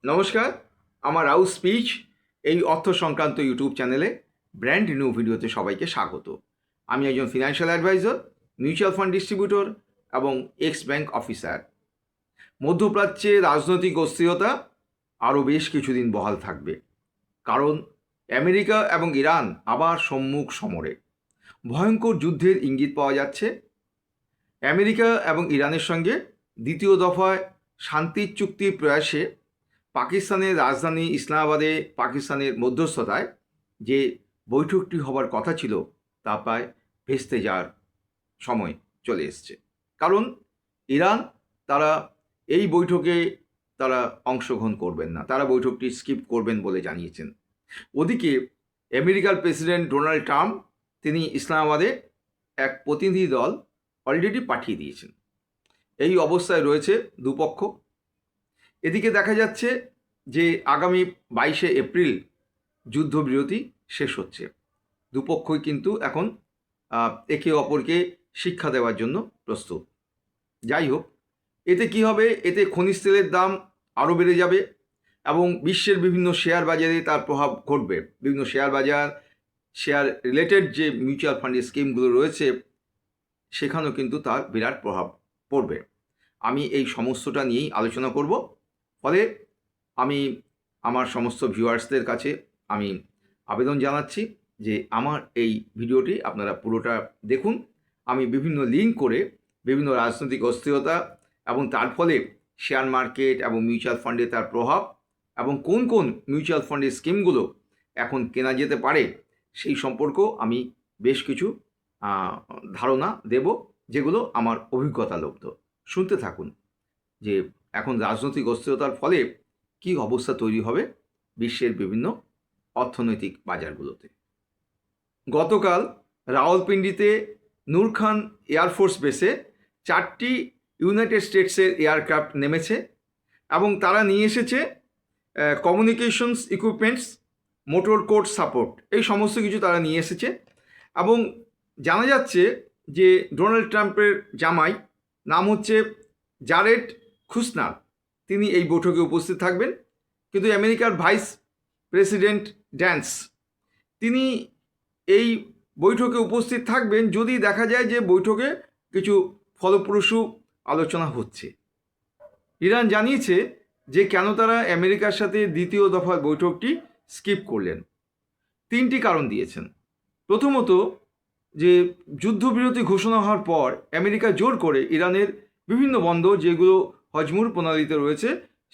নমস্কার, আমার রাউস স্পিচ এই অর্থ সংক্রান্ত ইউটিউব চ্যানেলে ব্র্যান্ড নিউ ভিডিওতে সবাইকে স্বাগত। আমি একজন financial adviser, mutual fund distributor এবং এক্স ব্যাংক অফিসার। মধ্যপ্রাচ্যে রাজনৈতিক অস্থিরতা আরও বেশ কিছুদিন বহাল থাকবে, কারণ আমেরিকা এবং ইরান আবার সম্মুখ সমরে। ভয়ঙ্কর যুদ্ধের ইঙ্গিত পাওয়া যাচ্ছে। আমেরিকা এবং ইরানের সঙ্গে দ্বিতীয় দফায় শান্তির চুক্তির প্রয়াসে পাকিস্তানের রাজধানী ইসলামাবাদে পাকিস্তানের মধ্যস্থতায় যে বৈঠকটি হবার কথা ছিল তা প্রায় ভেস্তে যাওয়ার সময় চলে এসছে। কারণ ইরান তারা এই বৈঠকে তারা অংশগ্রহণ করবেন না, তারা বৈঠকটি স্কিপ করবেন বলে জানিয়েছেন। ওদিকে আমেরিকার প্রেসিডেন্ট ডোনাল্ড ট্রাম্প তিনি ইসলামাবাদে এক প্রতিনিধি দল অলরেডি পাঠিয়ে দিয়েছেন। এই অবস্থায় রয়েছে দুপক্ষ। এদিকে দেখা যাচ্ছে যে আগামী 22শে এপ্রিল যুদ্ধবিরতি শেষ হচ্ছে। দুপক্ষই কিন্তু এখন একে অপরকে শিক্ষা দেওয়ার জন্য প্রস্তুত। যাই হোক, এতে কি হবে? এতে খনিজ তেলের দাম আরও বেড়ে যাবে এবং বিশ্বের বিভিন্ন শেয়ার বাজারে তার প্রভাব ঘটবে। বিভিন্ন শেয়ার বাজার, শেয়ার রিলেটেড যে মিউচুয়াল ফান্ডের স্কিমগুলো রয়েছে সেখানেও কিন্তু তার বিরাট প্রভাব পড়বে। আমি এই সমস্তটা নিয়েই আলোচনা করব। ফলে আমি আমার সমস্ত ভিউয়ার্সদের কাছে আমি আবেদন জানাচ্ছি যে আমার এই ভিডিওটি আপনারা পুরোটা দেখুন। আমি বিভিন্ন লিঙ্ক করে বিভিন্ন রাজনৈতিক অস্থিরতা এবং তার ফলে শেয়ার মার্কেট এবং মিউচুয়াল ফান্ডে তার প্রভাব এবং কোন কোন মিউচুয়াল ফান্ডের স্কিমগুলো এখন কেনা যেতে পারে সেই সম্পর্কেও আমি বেশ কিছু ধারণা দেব, যেগুলো আমার অভিজ্ঞতালব্ধ। শুনতে থাকুন যে এখন রাজনৈতিক অস্থিরতার ফলে কী অবস্থা তৈরি হবে বিশ্বের বিভিন্ন অর্থনৈতিক বাজারগুলোতে। গতকাল রাওয়ালপিন্ডিতে নূর খান এয়ারফোর্স বেসে 4টি ইউনাইটেড স্টেটসের এয়ারক্রাফট নেমেছে এবং তারা নিয়ে এসেছে communications equipments, motor code support, এই সমস্ত কিছু তারা নিয়ে এসেছে। এবং জানা যাচ্ছে যে ডোনাল্ড ট্রাম্পের জামাই নাম হচ্ছে জারেড কুশনার, তিনি এই বৈঠকে উপস্থিত থাকবেন। কিন্তু আমেরিকার ভাইস প্রেসিডেন্ট ভ্যান্স তিনি এই বৈঠকে উপস্থিত থাকবেন যদি দেখা যায় যে বৈঠকে কিছু ফলপ্রসূ আলোচনা হচ্ছে। ইরান জানিয়েছে যে কেন তারা আমেরিকার সাথে দ্বিতীয় দফার বৈঠকটি স্কিপ করলেন। 3টি কারণ দিয়েছেন। প্রথমত, যে যুদ্ধবিরতি ঘোষণা হওয়ার পর আমেরিকা জোর করে ইরানের বিভিন্ন বন্দর যেগুলো হজমুর প্রণালীতে রয়েছে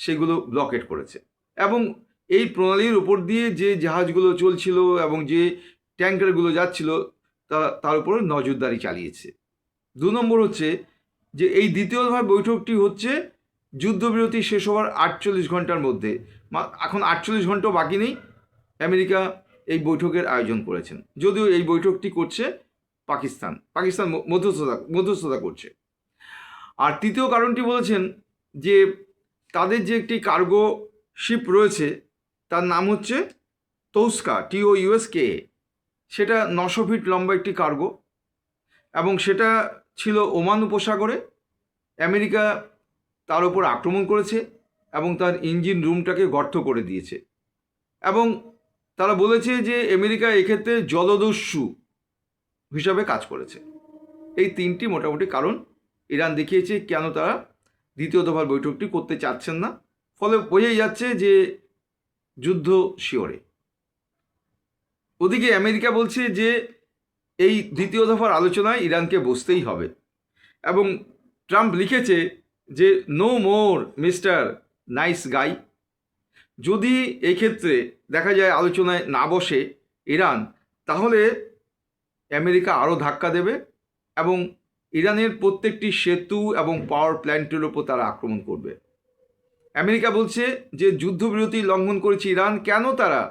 সেগুলো ব্লকেট করেছে এবং এই প্রণালীর উপর দিয়ে যে জাহাজগুলো চলছিল এবং যে ট্যাঙ্কারগুলো যাচ্ছিল তার উপর নজরদারি চালিয়েছে। 2 নম্বর হচ্ছে যে এই দ্বিতীয় দফার বৈঠকটি হচ্ছে যুদ্ধবিরতি শেষ হওয়ার 48 ঘন্টার মধ্যে। এখন 48 ঘন্টাও বাকি নেই, আমেরিকা এই বৈঠকের আয়োজন করেছেন, যদিও এই বৈঠকটি করছে পাকিস্তান মধ্যস্থতা করছে। আর তৃতীয় কারণটি বলেছেন যে তাদের যে একটি কার্গো শিপ রয়েছে তার নাম হচ্ছে তৌস্কা, TOUSKA, সেটা 900 ফিট লম্বা একটি কার্গো এবং সেটা ছিল ওমান উপসাগরে। আমেরিকা তার উপর আক্রমণ করেছে এবং তার ইঞ্জিন রুমটাকে গর্ত করে দিয়েছে এবং তারা বলেছে যে আমেরিকা এক্ষেত্রে জলদস্যু হিসাবে কাজ করেছে। এই 3টি মোটামুটি কারণ ইরান দেখিয়েছে কেন তারা দ্বিতীয় দফার বৈঠকটি করতে চাচ্ছেন না। ফলে বোঝাই যাচ্ছে যে যুদ্ধ শিওরে। ওদিকে আমেরিকা বলছে যে এই দ্বিতীয় দফার আলোচনায় ইরানকে বসতেই হবে এবং ট্রাম্প লিখেছে যে no more mister nice guy. যদি এক্ষেত্রে দেখা যায় আলোচনায় না বসে ইরান, তাহলে আমেরিকা আরও ধাক্কা দেবে এবং ইরানের প্রত্যেকটি সেতু এবং পাওয়ার প্ল্যান্টের ওপর তারা আক্রমণ করবে। আমেরিকা বলছে যে যুদ্ধবিরতি লঙ্ঘন করেছে ইরান, কেন তারা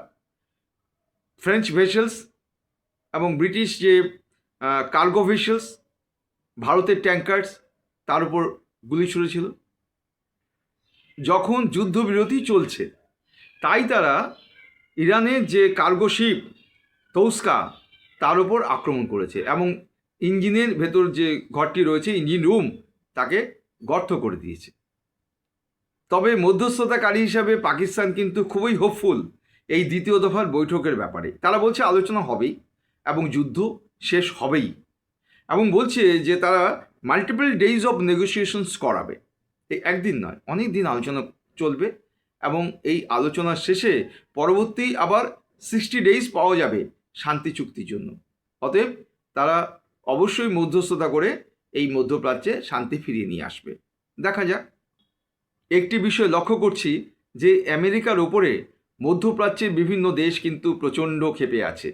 ফ্রেঞ্চ ভেসেলস এবং ব্রিটিশ যে কার্গো ভেসেলস, ভারতের ট্যাঙ্কার্স তার উপর গুলি ছুড়েছিল যখন যুদ্ধবিরতি চলছে। তাই তারা ইরানের যে কার্গো শিপ তৌস্কা তার উপর আক্রমণ করেছে এবং ইঞ্জিনের ভেতর যে ঘরটি রয়েছে ইঞ্জিন রুম তাকে গর্ত করে দিয়েছে। তবে মধ্যস্থতাকারী হিসাবে পাকিস্তান কিন্তু খুবই হোপফুল এই দ্বিতীয় দফার বৈঠকের ব্যাপারে। তারা বলছে আলোচনা হবেই এবং যুদ্ধ শেষ হবেই, এবং বলছে যে তারা মাল্টিপল ডেইজ অফ নেগোসিয়েশনস করাবে। এই একদিন নয়, অনেক দিন আলোচনা চলবে, এবং এই আলোচনার শেষে পরবর্তী আবার 60 ডেইজ পাওয়া যাবে শান্তি চুক্তির জন্য। অতএব তারা অবশ্যই মধ্যস্থতা করে এই মধ্যপ্রাচ্যে শান্তি ফিরিয়ে নিয়ে আসবে। দেখা যাক। একটি বিষয় লক্ষ্য করছি যে আমেরিকার ওপরে মধ্যপ্রাচ্যের বিভিন্ন দেশ কিন্তু প্রচণ্ড ক্ষেপে আছে।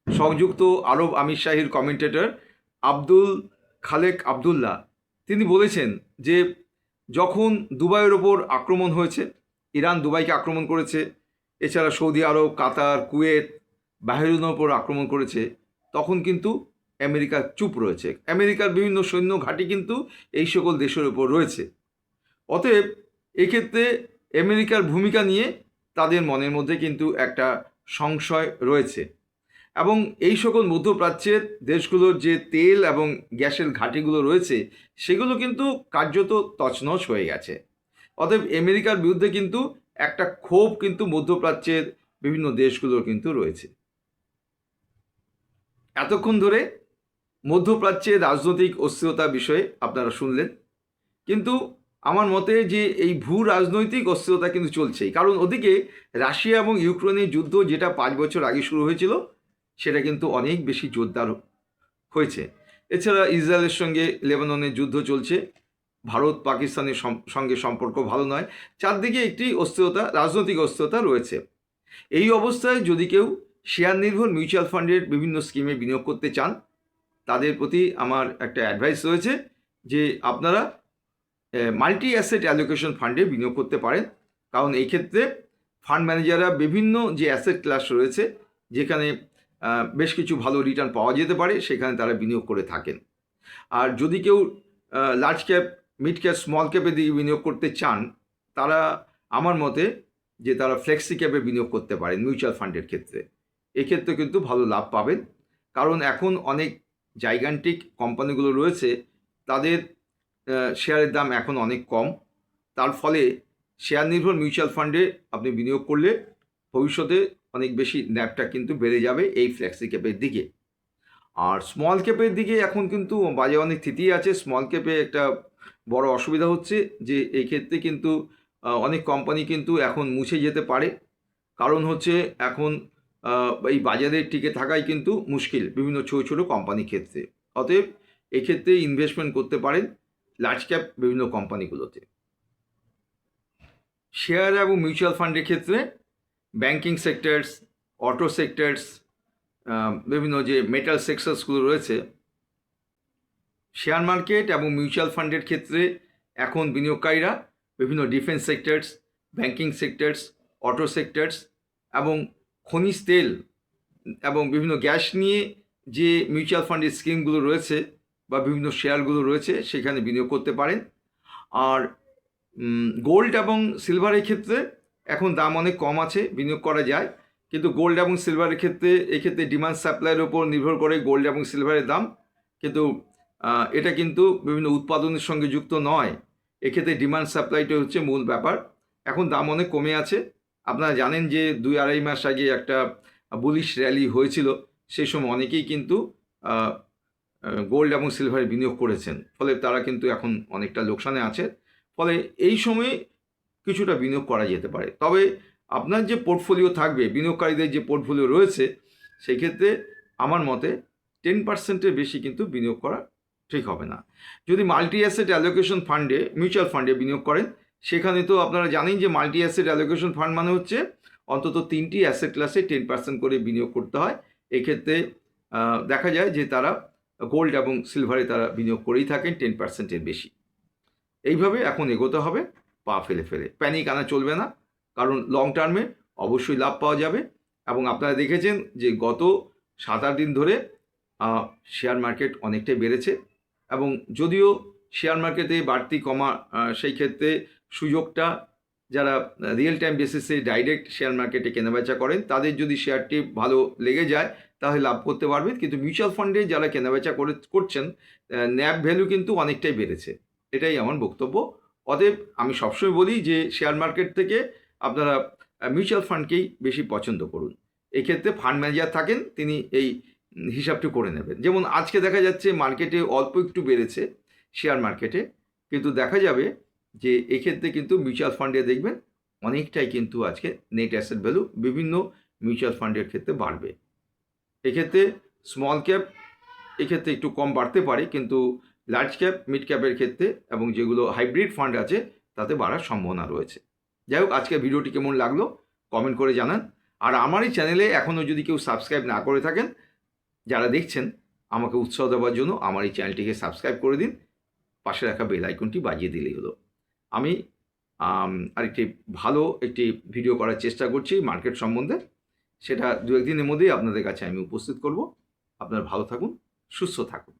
সংযুক্ত আরব আমিরশাহীর কমেন্টেটর আব্দুল খালেক আবদুল্লাহ তিনি বলেছেন যে যখন দুবাইয়ের ওপর আক্রমণ হয়েছে, ইরান দুবাইকে আক্রমণ করেছে, এছাড়া সৌদি আরব, কাতার, কুয়েত, বাহরাইনের ওপর আক্রমণ করেছে, তখন কিন্তু আমেরিকা চুপ রয়েছে। আমেরিকার বিভিন্ন সৈন্য ঘাঁটি কিন্তু এই সকল দেশের ওপর রয়েছে। অতএব এক্ষেত্রে আমেরিকার ভূমিকা নিয়ে তাদের মনের মধ্যে কিন্তু একটা সংশয় রয়েছে, এবং এই সকল মধ্যপ্রাচ্যের দেশগুলোর যে তেল এবং গ্যাসের ঘাঁটিগুলো রয়েছে সেগুলো কিন্তু কার্যত তছনছ হয়ে গেছে। অতএব আমেরিকার বিরুদ্ধে কিন্তু একটা ক্ষোভ কিন্তু মধ্যপ্রাচ্যের বিভিন্ন দেশগুলোর কিন্তু রয়েছে। এতক্ষণ ধরে মধ্যপ্রাচ্যের রাজনৈতিক অস্থিরতা বিষয়ে আপনারা শুনলেন, কিন্তু আমার মতে যে এই ভূ রাজনৈতিক অস্থিরতা কিন্তু চলছেই। কারণ ওদিকে রাশিয়া এবং ইউক্রেনের যুদ্ধ যেটা 5 বছর আগে শুরু হয়েছিল সেটা কিন্তু অনেক বেশি জোরদার হয়েছে। এছাড়া ইসরায়েলের সঙ্গে লেবাননের যুদ্ধ চলছে, ভারত পাকিস্তানের সঙ্গে সম্পর্ক ভালো নয়, চারদিকে একটি অস্থিরতা, রাজনৈতিক অস্থিরতা রয়েছে। এই অবস্থায় যদি কেউ শেয়ার নির্ভর মিউচুয়াল ফান্ডের বিভিন্ন স্কিমে বিনিয়োগ করতে চান, তাদের প্রতি আমার একটা অ্যাডভাইস রয়েছে যে আপনারা মাল্টি অ্যাসেট অ্যালোকেশন ফান্ডে বিনিয়োগ করতে পারেন। কারণ এই ক্ষেত্রে ফান্ড ম্যানেজাররা বিভিন্ন যে অ্যাসেট ক্লাস রয়েছে যেখানে বেশ কিছু ভালো রিটার্ন পাওয়া যেতে পারে সেখানে তারা বিনিয়োগ করে থাকেন। আর যদি কেউ large cap, mid cap, small ক্যাপের দিকে বিনিয়োগ করতে চান, তারা আমার মতে যে তারা ফ্লেক্সি ক্যাপে বিনিয়োগ করতে পারেন মিউচুয়াল ফান্ডের ক্ষেত্রে। এক্ষেত্রে কিন্তু ভালো লাভ পাবেন, কারণ এখন অনেক জাইগান্টিক কোম্পানিগুলো রয়েছে, তাদের শেয়ারের দাম এখন অনেক কম। তার ফলে শেয়ার নির্ভর মিউচুয়াল ফান্ডে আপনি বিনিয়োগ করলে ভবিষ্যতে অনেক বেশি ন্যাপটা কিন্তু বেড়ে যাবে এই ফ্লেক্সি ক্যাপের দিকে। আর স্মল ক্যাপের দিকে এখন কিন্তু বাজারে অনেক থিতিয়ে আছে। স্মল ক্যাপে একটা বড় অসুবিধা হচ্ছে যে এই ক্ষেত্রে কিন্তু অনেক কোম্পানি কিন্তু এখন মুছে যেতে পারে। কারণ হচ্ছে এখন এই বাজারে টিকে থাকাই কিন্তু মুশকিল বিভিন্ন ছোটো ছোটো কোম্পানির ক্ষেত্রে। অতএব এক্ষেত্রে ইনভেস্টমেন্ট করতে পারেন লার্জ ক্যাপ বিভিন্ন কোম্পানিগুলোতে। শেয়ার এবং মিউচুয়াল ফান্ডের ক্ষেত্রে ব্যাংকিং সেক্টরস, অটো সেক্টরস, বিভিন্ন যে মেটাল সেক্টরসগুলো রয়েছে, শেয়ার মার্কেট এবং মিউচুয়াল ফান্ডের ক্ষেত্রে এখন বিনিয়োগকারীরা বিভিন্ন defence sectors, banking sectors, auto sectors এবং খনিজ তেল এবং বিভিন্ন গ্যাস নিয়ে যে মিউচুয়াল ফান্ডের স্কিমগুলো রয়েছে বা বিভিন্ন শেয়ারগুলো রয়েছে সেখানে বিনিয়োগ করতে পারেন। আর গোল্ড এবং সিলভারের ক্ষেত্রে এখন দাম অনেক কম আছে, বিনিয়োগ করা যায়, কিন্তু গোল্ড এবং সিলভারের ক্ষেত্রে এক্ষেত্রে ডিমান্ড সাপ্লাইয়ের ওপর নির্ভর করে গোল্ড এবং সিলভারের দাম, কিন্তু এটা কিন্তু বিভিন্ন উৎপাদনের সঙ্গে যুক্ত নয়। এক্ষেত্রে ডিমান্ড সাপ্লাইটা হচ্ছে মূল ব্যাপার। এখন দাম অনেক কমে আছে। আপনারা জানেন যে 2-2.5 মাস আগে একটা বুলিশ র্যালি হয়েছিল, সেই সময় অনেকেই কিন্তু গোল্ড এবং সিলভারে বিনিয়োগ করেছেন, ফলে তারা কিন্তু এখন অনেকটা লোকসানে আছে। ফলে এই সময়ে কিছুটা বিনিয়োগ করা যেতে পারে। তবে আপনার যে পোর্টফোলিও থাকবে, বিনিয়োগকারীদের যে পোর্টফোলিও রয়েছে, সেই ক্ষেত্রে আমার মতে 10%-এর বেশি কিন্তু বিনিয়োগ করা ঠিক হবে না। যদি মাল্টি অ্যাসেট অ্যালোকেশন ফান্ডে, মিউচুয়াল ফান্ডে বিনিয়োগ করেন, সেখানে তো আপনারা জানেন যে মাল্টি অ্যাসেট অ্যালোকেশন ফান্ড মানে হচ্ছে অন্তত 3টি অ্যাসেট ক্লাসে 10% করে বিনিয়োগ করতে হয়। এক্ষেত্রে দেখা যায় যে তারা গোল্ড এবং সিলভারে তারা বিনিয়োগ করেই থাকেন 10%-এর বেশি। এইভাবে এখন এগোতে হবে পা ফেলে ফেলে, প্যানিক আনা চলবে না, কারণ লং টার্মে অবশ্যই লাভ পাওয়া যাবে। এবং আপনারা দেখেছেন যে গত 7-8 দিন ধরে শেয়ার মার্কেট অনেকটাই বেড়েছে, এবং যদিও শেয়ার মার্কেটে বাড়তি কমা সেই ক্ষেত্রে সুযোগটা যারা রিয়েল টাইম বেসিসে ডাইরেক্ট শেয়ার মার্কেটে কেনাবেচা করেন তাদের যদি শেয়ারটি ভালো লেগে যায় তাহলে লাভ করতে পারবেন। কিন্তু মিউচুয়াল ফান্ডে যারা কেনাবেচা করছেন ন্যাপ ভ্যালু কিন্তু অনেকটাই বেড়েছে, এটাই আমার বক্তব্য। অতএব আমি সবসময় বলি যে শেয়ার মার্কেট থেকে আপনারা মিউচুয়াল ফান্ডকেই বেশি পছন্দ করুন। এক্ষেত্রে ফান্ড ম্যানেজার থাকেন, তিনি এই হিসাবটি করে নেবেন। যেমন আজকে দেখা যাচ্ছে মার্কেটে অল্প একটু বেড়েছে শেয়ার মার্কেটে, কিন্তু দেখা যাবে যে এক্ষেত্রে কিন্তু মিউচুয়াল ফান্ডে দেখবেন অনেকটাই কিন্তু আজকে নেট অ্যাসেট ভ্যালু বিভিন্ন মিউচুয়াল ফান্ডের ক্ষেত্রে বাড়বে। এক্ষেত্রে স্মল ক্যাপ এক্ষেত্রে একটু কম বাড়তে পারে, কিন্তু লার্জ ক্যাপ মিড ক্যাপের ক্ষেত্রে এবং যেগুলো হাইব্রিড ফান্ড আছে তাতে বাড়ার সম্ভাবনা রয়েছে। যাই হোক, আজকের ভিডিওটি কেমন লাগলো কমেন্ট করে জানান। আর আমার এই চ্যানেলে এখনও যদি কেউ সাবস্ক্রাইব না করে থাকেন, যারা দেখছেন আমাকে উৎসাহ দেওয়ার জন্য আমার এই চ্যানেলটিকে সাবস্ক্রাইব করে দিন, পাশে রাখা বেল আইকনটি বাজিয়ে দিলেই হলো। আমি আরেকটি ভালো একটি ভিডিও করার চেষ্টা করছি মার্কেট সম্বন্ধে, সেটা দু একদিনের মধ্যেই আপনাদের কাছে আমি উপস্থিত করব। আপনারা ভালো থাকুন, সুস্থ থাকুন।